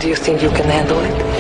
Do you think you can handle it?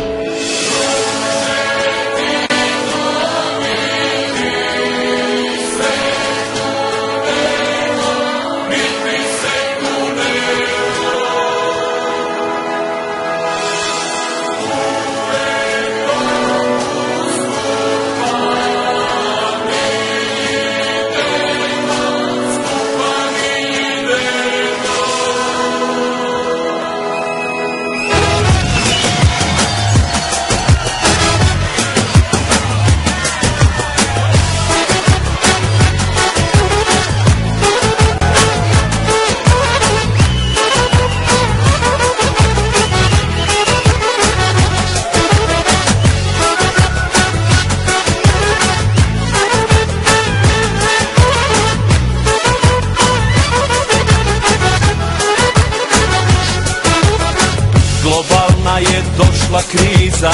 Globalna je došla kriza,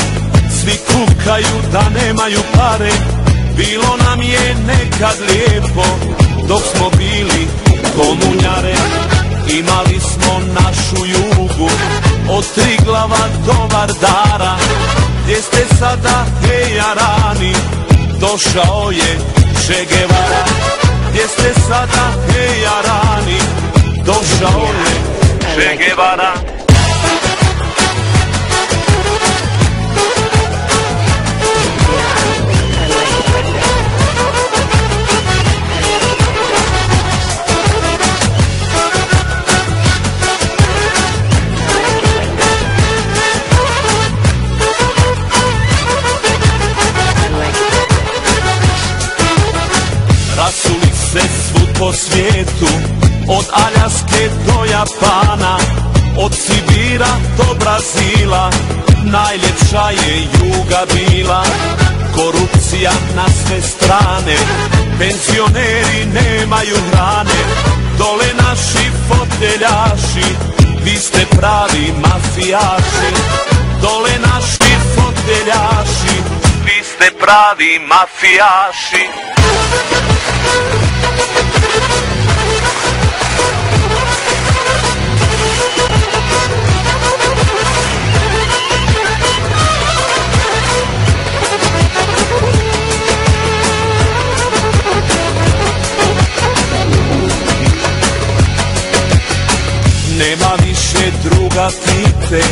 svi kukaju da nemaju pare. Bilo nam je nekad lijepo dok smo bili komunjare. Imali smo našu Jugu od Triglava do Vardara. Gdje ste sada, hej jarani, došao je Che Guevara. Gdje ste sada, hej jarani, došao je Che Guevara. Rasuli se svud po svijetu, od Aljaske do Japana, od Sibira do Brazila, najljepša je Juga bila. Korupcija na sve strane, penzioneri nemaju hrane. Dole naši foteljaši, vi ste pravi mafijaši. Dole naši foteljaši, vi ste pravi mafijaši. Nema više druga Tite,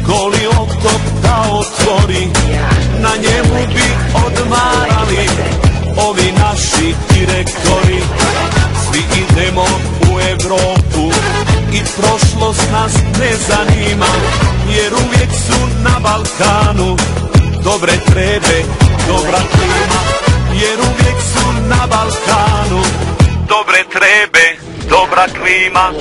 Goli otok da otvori, na njemu bi odmarali ovi naši direktori. Svi idemo u Evropu i prošlost nas ne zanima, jer uvijek su na Balkanu dobre trebe, dobra klima. Jer uvijek su na Balkanu dobre trebe, dobra klima.